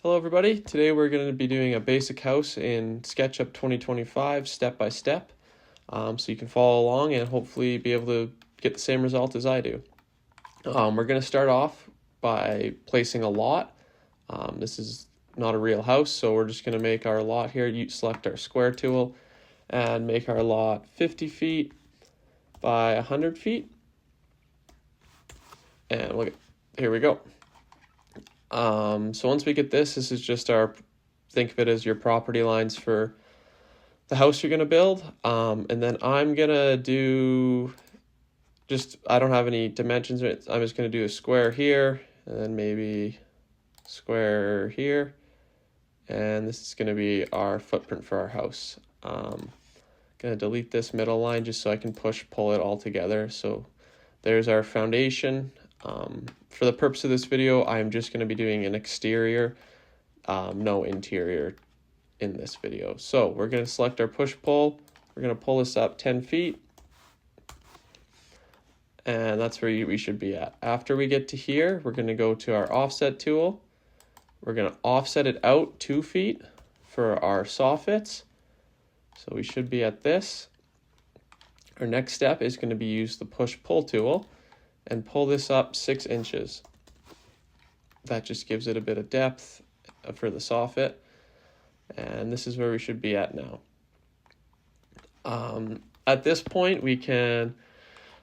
Hello everybody, today we're going to be doing a basic house in SketchUp 2025 step by step, so you can follow along and hopefully be able to get the same result as I do. We're going to start off by placing a lot. This is not a real house, so we're just going to make our lot here. You select our square tool and make our lot 50 feet by 100 feet. And look, here we go. So once we get this is just think of it as your property lines for the house you're going to build. And then I'm going to do I don't have any dimensions. I'm just going to do a square here and then maybe square here. And this is going to be our footprint for our house. Going to delete this middle line just so I can pull it all together. So there's our foundation. For the purpose of this video, I'm just going to be doing an exterior, no interior in this video. So we're going to select our push-pull. We're going to pull this up 10 feet. And that's where we should be at. After we get to here, we're going to go to our offset tool. We're going to offset it out 2 feet for our soffits. So we should be at this. Our next step is going to be use the push-pull tool and pull this up 6 inches. That just gives it a bit of depth for the soffit. And this is where we should be at now. At this point, we can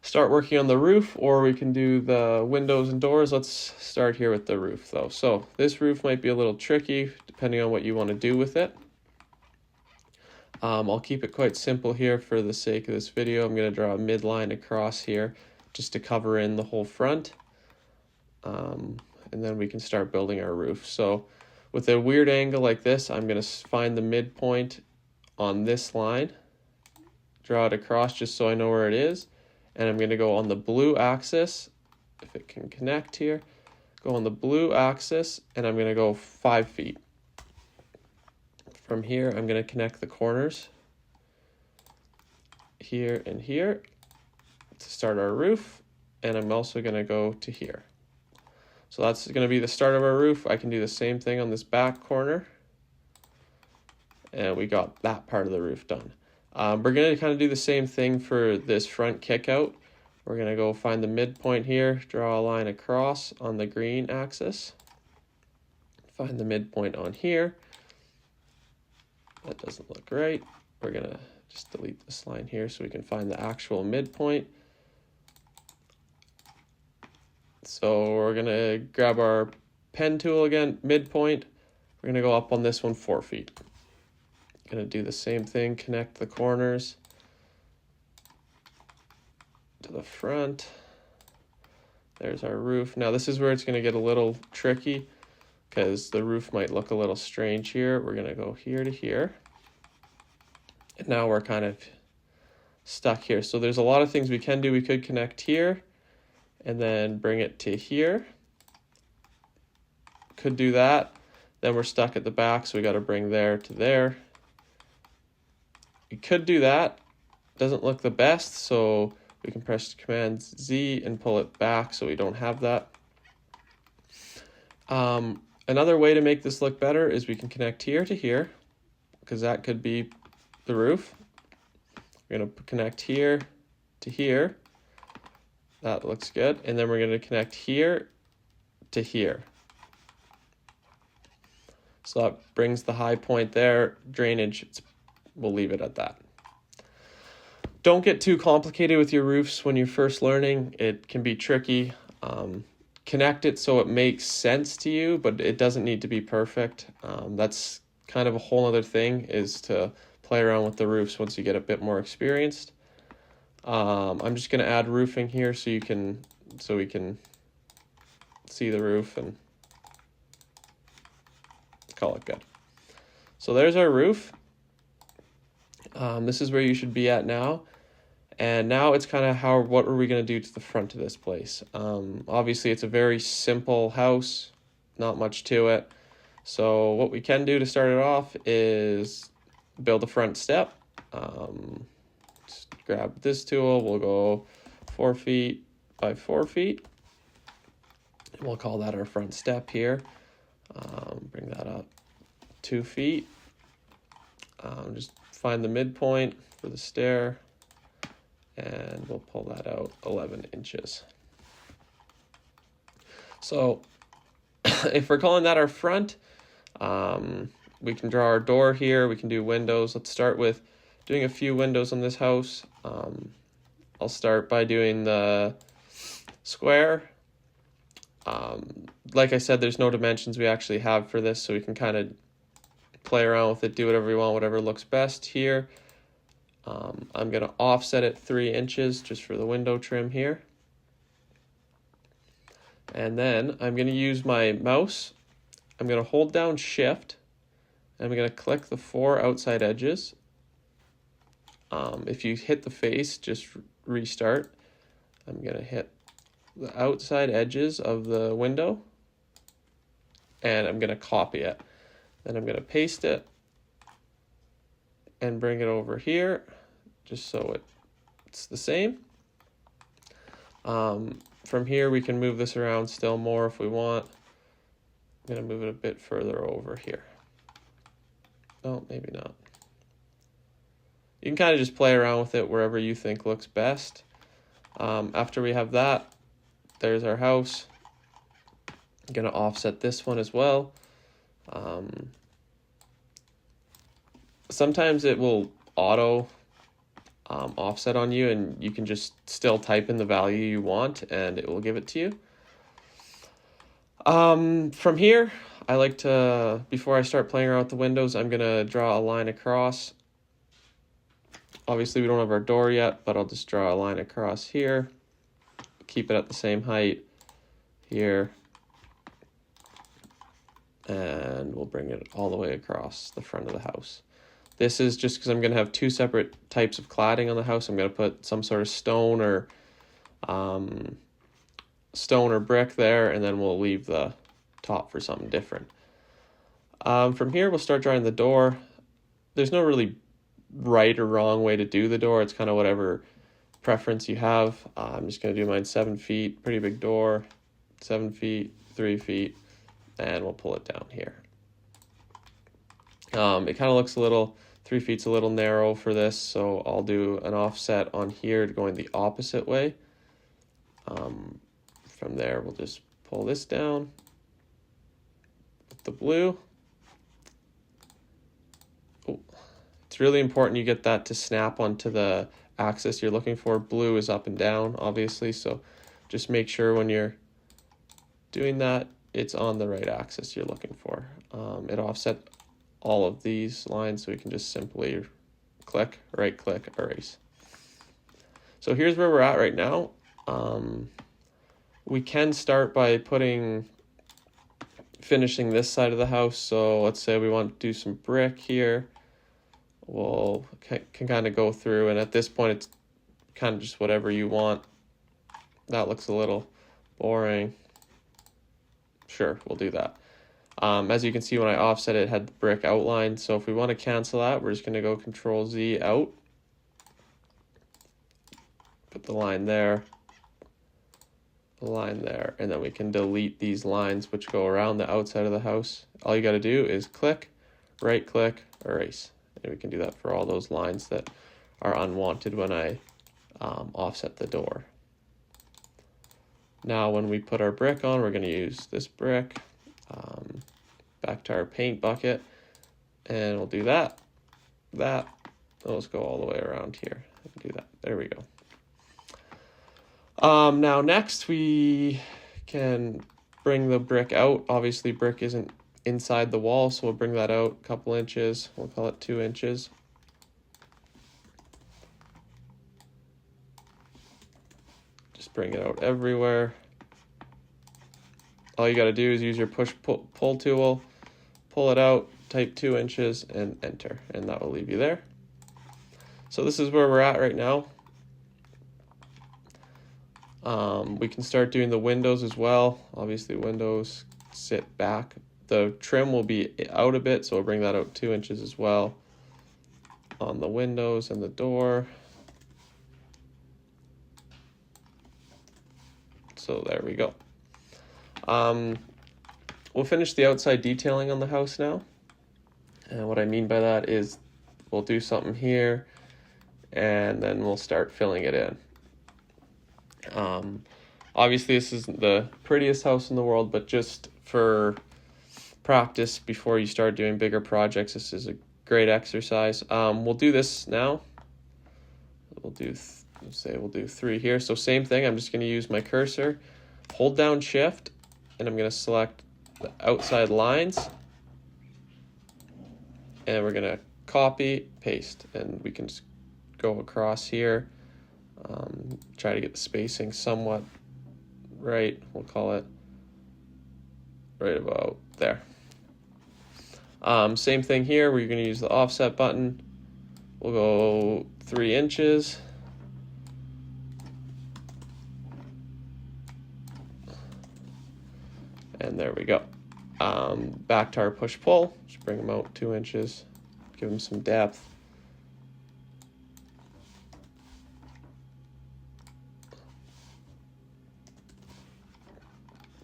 start working on the roof, or we can do the windows and doors. Let's start here with the roof though. So this roof might be a little tricky depending on what you want to do with it. I'll keep it quite simple here for the sake of this video. I'm going to draw a midline across here just to cover in the whole front. And then we can start building our roof. So with a weird angle like this, I'm going to find the midpoint on this line, draw it across just so I know where it is. And I'm going to go on the blue axis, if it can connect here, go on the blue axis, and I'm going to go 5 feet. From here, I'm going to connect the corners here and here to start our roof, and I'm also going to go to here. So that's going to be the start of our roof. I can do the same thing on this back corner, and we got that part of the roof done. We're going to kind of do the same thing for this front kick out. We're going to go find the midpoint here, draw a line across on the green axis, find the midpoint on here. That doesn't look right. We're going to just delete this line here so we can find the actual midpoint. So we're going to grab our pen tool again, midpoint. We're going to go up on this one 4 feet. Going to do the same thing, connect the corners to the front. There's our roof. Now this is where it's going to get a little tricky because the roof might look a little strange here. We're going to go here to here. And now we're kind of stuck here. So there's a lot of things we can do. We could connect here and then bring it to here. Could do that. Then we're stuck at the back, so we got to bring there to there. We could do that. Doesn't look the best, so we can press Command Z and pull it back so we don't have that. Another way to make this look better is we can connect here to here, because that could be the roof. We're going to connect here to here. That looks good. And then we're going to connect here to here. So that brings the high point there. Drainage, we'll leave it at that. Don't get too complicated with your roofs when you're first learning. It can be tricky. Connect it so it makes sense to you, but it doesn't need to be perfect. That's kind of a whole other thing, is to play around with the roofs once you get a bit more experienced. I'm just going to add roofing here so we can see the roof and call it good. So there's our roof. This is where you should be at now. And now it's kind of what are we going to do to the front of this place? Obviously, it's a very simple house, not much to it. So what we can do to start it off is build a front step. Just grab this tool. We'll go 4 feet by 4 feet. And we'll call that our front step here. Bring that up 2 feet. Just find the midpoint for the stair, and we'll pull that out 11 inches. So if we're calling that our front, we can draw our door here, we can do windows. Let's start with doing a few windows on this house. I'll start by doing the square. Like I said, there's no dimensions we actually have for this, so we can kind of play around with it, do whatever we want, whatever looks best here. I'm going to offset it 3 inches just for the window trim here. And then I'm going to use my mouse. I'm going to hold down Shift, and I'm going to click the 4 outside edges. If you hit the face, just restart. I'm going to hit the outside edges of the window, and I'm going to copy it. Then I'm going to paste it and bring it over here just so it's the same. From here we can move this around still more if we want. I'm going to move it a bit further over here. Oh, maybe not. You can kind of just play around with it wherever you think looks best. After we have that, there's our house. I'm going to offset this one as well. Sometimes it will auto offset on you, and you can just still type in the value you want and it will give it to you. From here, I like to, before I start playing around with the windows, I'm going to draw a line across. Obviously we don't have our door yet, but I'll just draw a line across here. Keep it at the same height here. And we'll bring it all the way across the front of the house. This is just because I'm going to have 2 separate types of cladding on the house. I'm going to put some sort of stone or brick there, and then we'll leave the top for something different. From here, we'll start drawing the door. There's no really right or wrong way to do the door. It's kind of whatever preference you have. I'm just going to do mine 7 feet, pretty big door, 7 feet, 3 feet, and we'll pull it down here. It kind of looks a little, 3 feet's a little narrow for this, so I'll do an offset on here going the opposite way. From there, we'll just pull this down with the blue. Oh, it's really important you get that to snap onto the axis you're looking for. Blue is up and down, obviously, so just make sure when you're doing that, it's on the right axis you're looking for. It offset all of these lines, so we can just simply click, right click, erase. So here's where we're at right now. We can start by finishing this side of the house. So let's say we want to do some brick here. We'll can kind of go through, and at this point it's kind of just whatever you want. That looks a little boring. Sure, we'll do that. As you can see, when I offset it, had the brick outline. So if we want to cancel that, we're just going to go Control Z out. Put the line there, the line there, and then we can delete these lines which go around the outside of the house. All you got to do is click, right click, erase. And we can do that for all those lines that are unwanted when I offset the door. Now when we put our brick on, we're going to use this brick. Back to our paint bucket, and we'll do that. Let's go all the way around here and do that. There we go. Now next we can bring the brick out. Obviously brick isn't inside the wall, so we'll bring that out a couple inches. We'll call it 2 inches. Just bring it out everywhere. All you got to do is use your pull tool, pull it out, type 2 inches, and enter, and that will leave you there. So this is where we're at right now. We can start doing the windows as well. Obviously windows sit back. The trim will be out a bit, so we'll bring that out 2 inches as well on the windows and the door. So there we go. we'll finish the outside detailing on the house now. And what I mean by that is we'll do something here and then we'll start filling it in. Obviously this isn't the prettiest house in the world, but just for practice before you start doing bigger projects, this is a great exercise. We'll do this now. We'll do we'll do 3 here. So same thing, I'm just going to use my cursor, hold down shift, and I'm going to select the outside lines, and we're going to copy, paste, and we can just go across here, try to get the spacing somewhat right. We'll call it right about there. Same thing here, we're going to use the offset button. We'll go 3 inches. And there we go. Back to our push-pull. Just bring them out 2 inches. Give them some depth.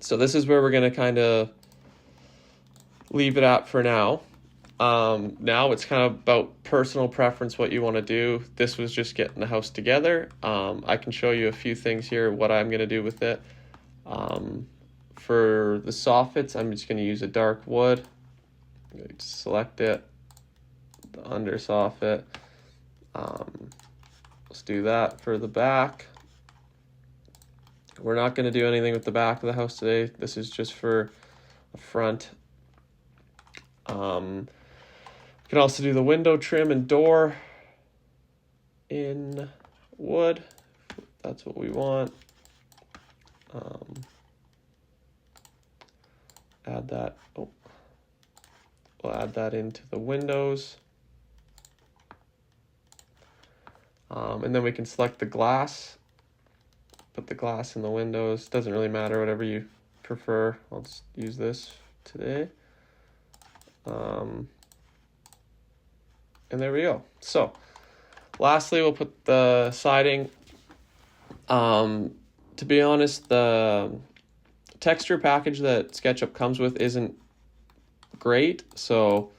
So this is where we're going to kind of leave it at for now. Now it's kind of about personal preference, what you want to do. This was just getting the house together. I can show you a few things here, what I'm going to do with it. For the soffits, I'm just going to use a dark wood. I'm going to select it, the under soffit. Let's do that for the back. We're not going to do anything with the back of the house today. This is just for the front. You can also do the window trim and door in wood. That's what we want. Add that. Oh, we'll add that into the windows. And then we can select the glass. Put the glass in the windows. Doesn't really matter, whatever you prefer. I'll just use this today. And there we go. So lastly, we'll put the siding. To be honest, the texture package that SketchUp comes with isn't great. So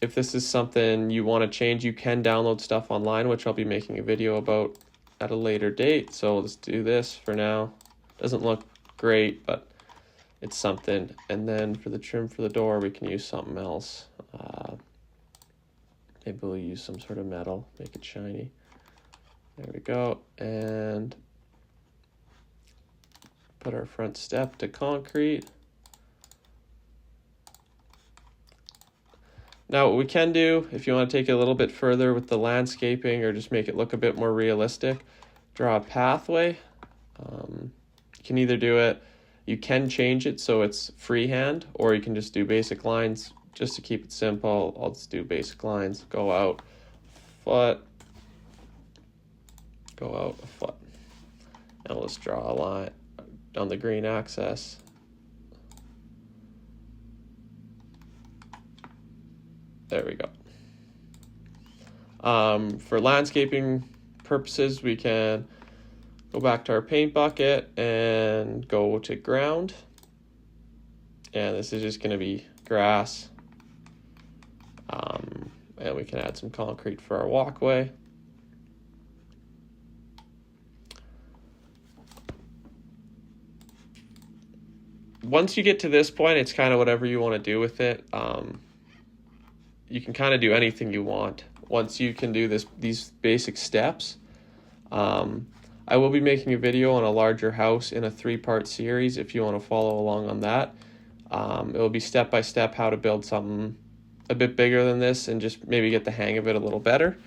if this is something you want to change, you can download stuff online, which I'll be making a video about at a later date. So let's do this for now. Doesn't look great, but it's something. And then for the trim for the door, we can use something else. Maybe we'll use some sort of metal, make it shiny. There we go. And put our front step to concrete. Now what we can do, if you want to take it a little bit further with the landscaping or just make it look a bit more realistic, draw a pathway. You can either do it, you can change it so it's freehand, or you can just do basic lines. Just to keep it simple, I'll just do basic lines. Go out a foot, go out a foot. And let's draw a line on the green axis. There we go. For landscaping purposes, we can go back to our paint bucket and go to ground. And this is just going to be grass. And we can add some concrete for our walkway. Once you get to this point, it's kind of whatever you want to do with it. You can kind of do anything you want once you can do these basic steps. I will be making a video on a larger house in a 3-part series if you want to follow along on that. It will be step by step how to build something a bit bigger than this and just maybe get the hang of it a little better.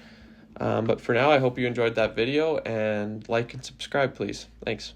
But for now, I hope you enjoyed that video, and like and subscribe, please. Thanks.